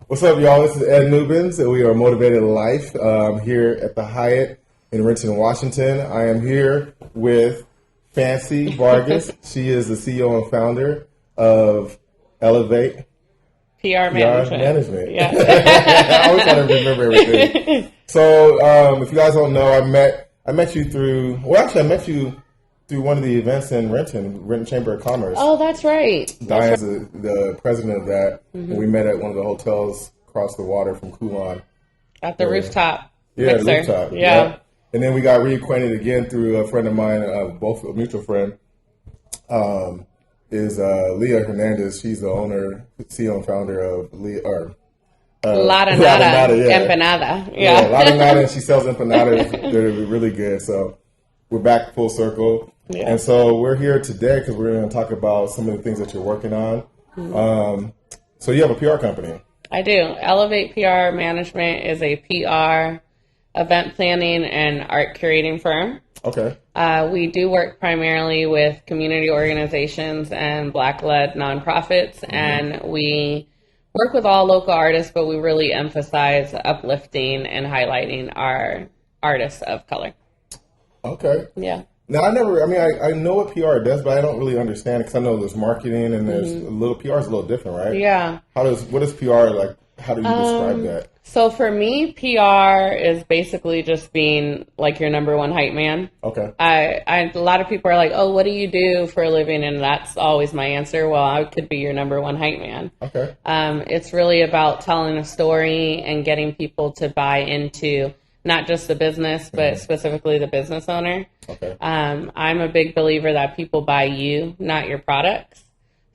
What's up, y'all? This is Ed Newbins, and we are Motivated Life here at the Hyatt in Renton, Washington. I am here with Fancy Vargas. She is the CEO and founder of Elevate PR Management. Yeah. I always want to remember everything. So, if you guys don't know, I met you through one of the events in Renton Chamber of Commerce. Oh, that's right. Diane's the president of that. Mm-hmm. And we met at one of the hotels across the water from Coulon. At the rooftop. Yeah, mixer. the rooftop. Yeah. And then we got reacquainted again through a friend of mine, both a mutual friend, is Leah Hernandez. She's the owner, CEO and founder of Lada Nada Empanada. Yeah, Lada Nada, and she sells empanadas. They're really good. So we're back full circle. Yeah. And so we're here today because we're going to talk about some of the things that you're working on. Mm-hmm. So you have a PR company. I do. Elevate PR Management is a PR event planning and art curating firm. Okay. We do work primarily with community organizations and Black-led nonprofits, mm-hmm. and we work with all local artists, but we really emphasize uplifting and highlighting our artists of color. Okay. Yeah. Now, I know what PR does, but I don't really understand it because I know there's marketing and there's PR is a little different, right? Yeah. What is PR like? How do you describe that? So for me, PR is basically just being like your number one hype man. Okay. A lot of people are like, oh, what do you do for a living? And that's always my answer. Well, I could be your number one hype man. Okay. It's really about telling a story and getting people to buy into not just the business, but mm-hmm. specifically the business owner. Okay. I'm a big believer that people buy you, not your products.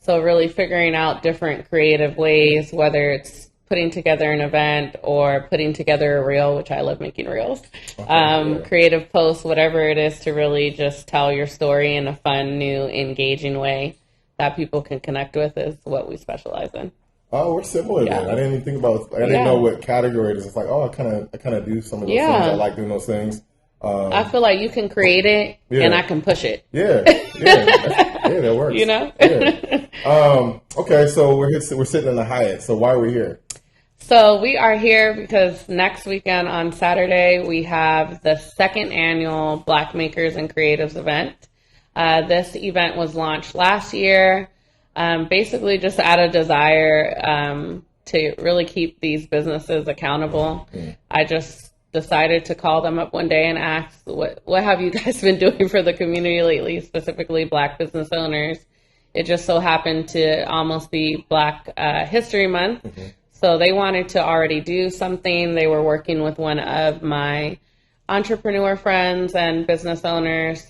So really figuring out different creative ways, whether it's putting together an event or putting together a reel, which I love making reels, creative posts, whatever it is, to really just tell your story in a fun, new, engaging way that people can connect with is what we specialize in. Oh, we're similar then. I didn't even think about. I didn't know what category it is. It's like, I kind of do some of those things. I like doing those things. I feel like you can create it, and I can push it. Yeah, that works. You know. Okay, so we're sitting in the Hyatt. So why are we here? So we are here because next weekend on Saturday we have the second annual Black Makers and Creatives event. This event was launched last year. Basically just out of desire to really keep these businesses accountable. I just decided to call them up one day and ask, what have you guys been doing for the community lately, specifically Black business owners? It just so happened to almost be Black History Month. Mm-hmm. So they wanted to already do something. They were working with one of my entrepreneur friends and business owners.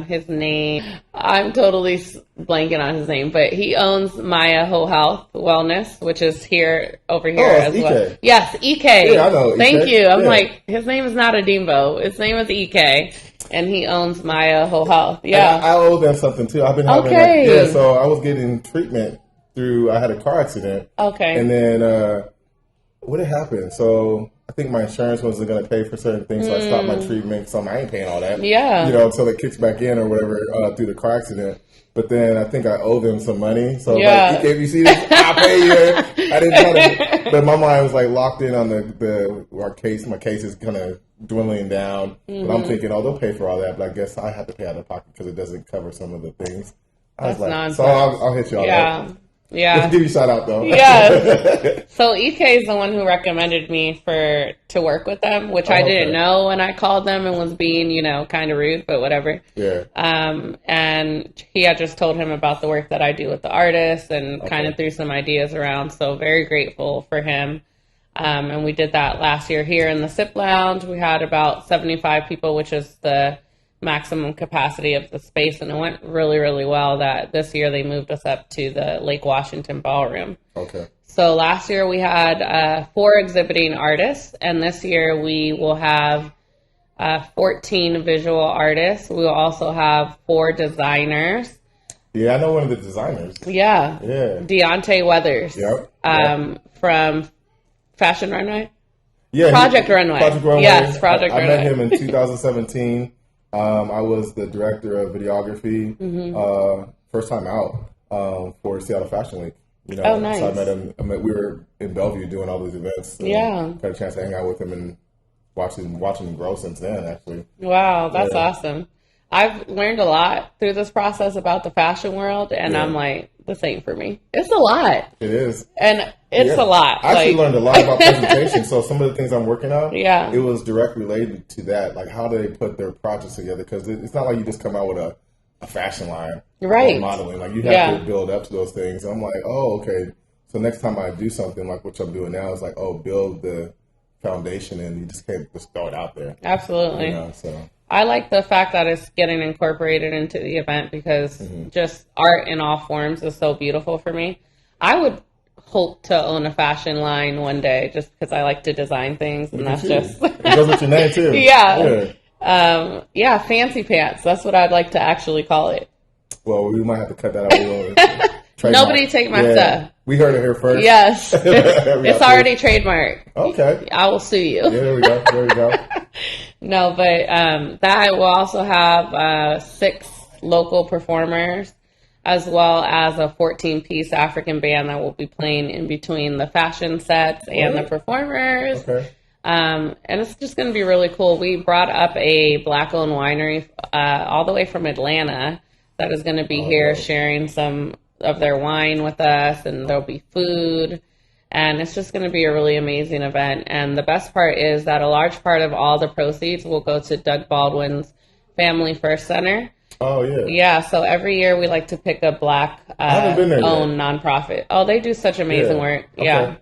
His name, I'm totally blanking on his name, but he owns Maya Whole Health Wellness, which is over here as well. Yes, EK. Yeah, I know. Thank you. I'm like, his name is not Adimbo. His name is EK, and he owns Maya Whole Health. Yeah, I owe them something too. I've been having so I was getting treatment I had a car accident. Okay. And then what had happened? So I think my insurance wasn't going to pay for certain things, so I stopped my treatment. So I ain't paying all that. Yeah. Until it kicks back in or whatever through the car accident. But then I think I owe them some money. So like, if you see this, I'll pay you. I didn't try to. But my mind was like locked in on our case. My case is kind of dwindling down. Mm-hmm. But I'm thinking, they'll pay for all that. But I guess I have to pay out of pocket because it doesn't cover some of the things. That's nonsense. So I'll hit you all that. Yeah. Let's give you a shout out though. Yeah. So EK is the one who recommended me to work with them, which I didn't know when I called them and was being, kind of rude, but whatever. Yeah. And he had just told him about the work that I do with the artists and kind of threw some ideas around. So very grateful for him. And we did that last year here in the SIP Lounge. We had about 75 people, which is the maximum capacity of the space, and it went really, really well. That this year they moved us up to the Lake Washington Ballroom. Okay. So last year we had 4 exhibiting artists, and this year we will have 14 visual artists. We will also have 4 designers. Yeah, I know one of the designers. Yeah. Deontay Weathers. Yep. From Fashion Runway. Yeah. Project Runway. Yes, Project Runway. I met him in 2017. I was the director of videography first time out for Seattle Fashion Week. You know, oh, nice. So I met him. We were in Bellevue doing all these events. Yeah. Got a chance to hang out with him and watching him grow since then, actually. Wow, that's awesome. I've learned a lot through this process about the fashion world, and I'm like, this ain't for me. It's a lot. It is. And it's a lot. I actually learned a lot about presentation. So some of the things I'm working on, it was directly related to that. Like, how do they put their projects together? Because it's not like you just come out with a fashion line or modeling. Like, you have to build up to those things. And I'm like, oh, okay. So next time I do something like what I'm doing now, it's like, oh, build the foundation, and you just can't just throw it out there. Absolutely. You know, so. I like the fact that it's getting incorporated into the event because just art in all forms is so beautiful for me. I would hope to own a fashion line one day just because I like to design things, and that's just... It goes with your name, too. Yeah, fancy pants. That's what I'd like to actually call it. Well, we might have to cut that out. Nobody take my stuff. We heard it here first. Yes. It's already trademarked. Okay. I will sue you. Yeah, there we go. No, but that will also have 6 local performers, as well as a 14-piece African band that will be playing in between the fashion sets and the performers. Okay. And it's just going to be really cool. We brought up a Black-owned winery all the way from Atlanta that is going to be here sharing some of their wine with us, and there'll be food. And it's just going to be a really amazing event. And the best part is that a large part of all the proceeds will go to Doug Baldwin's Family First Center. Oh, yeah. Yeah, so every year we like to pick a Black-owned nonprofit. Oh, they do such amazing work. Okay. Yeah.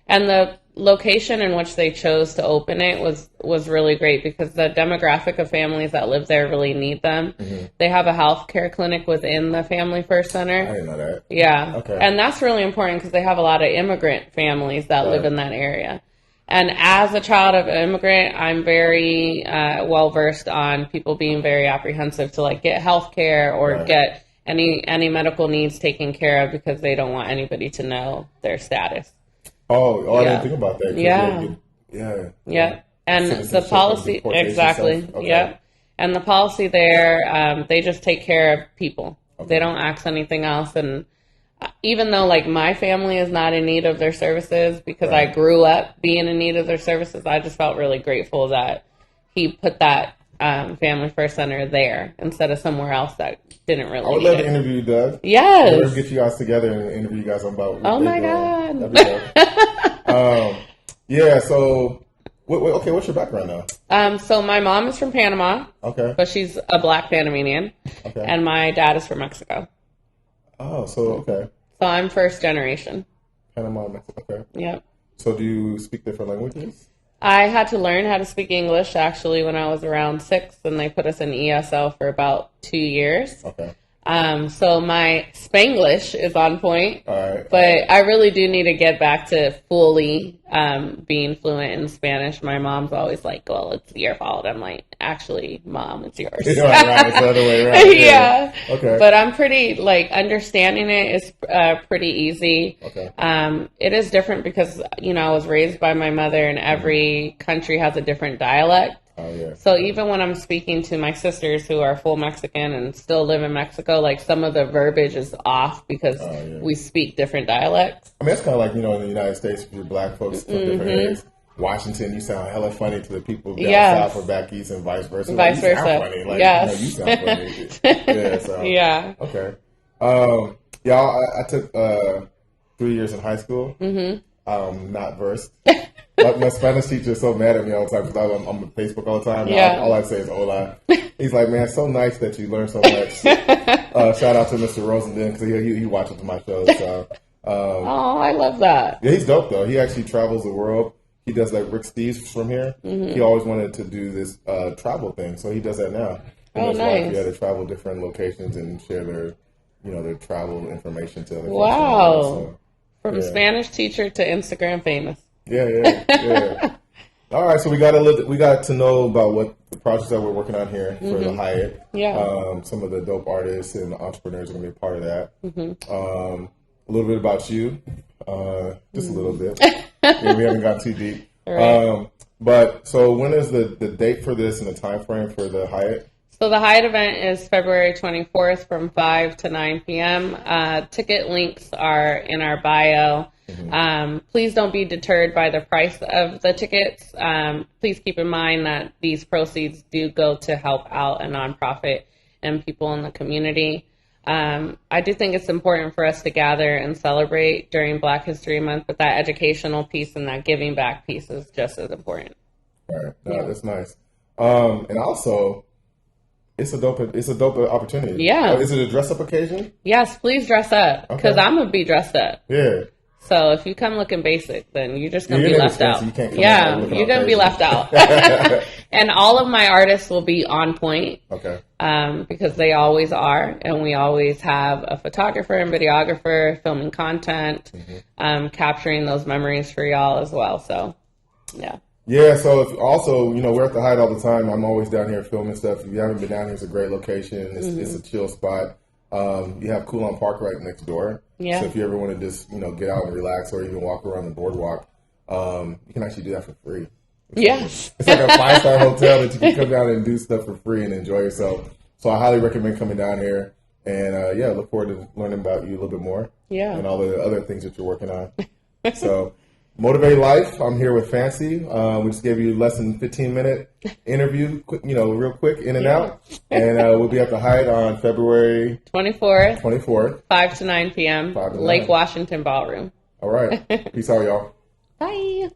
And the location in which they chose to open it was really great because the demographic of families that live there really need them. They have a healthcare clinic within the Family First Center. I didn't know that. Yeah. Okay. And that's really important because they have a lot of immigrant families that live in that area. And as a child of an immigrant, I'm very well versed on people being very apprehensive to like get healthcare or get any medical needs taken care of because they don't want anybody to know their status. Oh, I didn't think about that. Yeah. And the policy, exactly. Okay. Yeah. And the policy there, they just take care of people. Okay. They don't ask anything else. And even though like my family is not in need of their services because I grew up being in need of their services, I just felt really grateful that he put that Family First Center there instead of somewhere else that didn't really. I would love to interview you, Doug. Yes. We'll get you guys together and interview you guys about. Oh my God. That'd be dope. So, what's your background now? So my mom is from Panama. Okay. But she's a Black Panamanian. Okay. And my dad is from Mexico. Oh, so okay. So I'm first generation. Panama, Mexico. Okay. Yep. So do you speak different languages? I had to learn how to speak English actually when I was around 6, and they put us in ESL for about 2 years. Okay. So my Spanglish is on point, but I really do need to get back to fully being fluent in Spanish. My mom's always like, well, it's your fault. I'm like, actually, Mom, it's yours. Right, it's the other way around. Yeah. Okay. But I'm pretty, understanding it is pretty easy. Okay. It is different because, I was raised by my mother, and every country has a different dialect. Oh, yeah. So even when I'm speaking to my sisters who are full Mexican and still live in Mexico, some of the verbiage is off because we speak different dialects. I mean, it's kind of like, in the United States, with Black folks from different areas. Washington, you sound hella funny to the people down south or back east, and vice versa. Vice versa. You sound funny. You sound funny. Yeah. So. Yeah. Okay. I took 3 years in high school. Not versed. My Spanish teacher is so mad at me all the time because I'm on Facebook all the time. All I say is hola. He's like, man, so nice that you learn so much. Shout out to Mr. Rosenden because he watches my shows. So, I love that. Yeah, he's dope though. He actually travels the world. He does like Rick Steves from here. He always wanted to do this travel thing, so he does that now. And nice. Wife, to travel different locations and share their, their travel information to other people. Wow. So, from Spanish teacher to Instagram famous. Yeah. All right, so we got to know about what the projects that we're working on here for the Hyatt. Yeah. Some of the dope artists and entrepreneurs are going to be a part of that. A little bit about you, just a little bit. We haven't gone too deep. Right. But so when is the date for this and the time frame for the Hyatt? So the Hyatt event is February 24th from 5 to 9 p.m. Ticket links are in our bio. Please don't be deterred by the price of the tickets. Please keep in mind that these proceeds do go to help out a nonprofit and people in the community. I do think it's important for us to gather and celebrate during Black History Month, but that educational piece and that giving back piece is just as important. All right. No, that's nice. And also, it's a dope opportunity. Yeah. Is it a dress up occasion? Yes, please dress up, because I'm going to be dressed up. Yeah. So if you come looking basic, then you're just going to be left out. You can't come you're going to be left out. And all of my artists will be on point. Okay. Because they always are. And we always have a photographer and videographer filming content, capturing those memories for y'all as well. So, yeah. Yeah, so if also, we're at the Hyatt all the time. I'm always down here filming stuff. If you haven't been down here, it's a great location. It's a chill spot. You have Coulon Park right next door. Yeah. So if you ever want to just, get out and relax or even walk around the boardwalk, you can actually do that for free. It's like a 5-star hotel that you can come down and do stuff for free and enjoy yourself. So I highly recommend coming down here. And, look forward to learning about you a little bit more. Yeah. And all the other things that you're working on. So... Motivate Life. I'm here with Fancy. We just gave you less than 15-minute interview, real quick, in and out. And we'll be at the Hyatt on February 24th, 5 to 9 p.m. 5 to 9. Lake Washington Ballroom. All right. Peace out, y'all. Bye.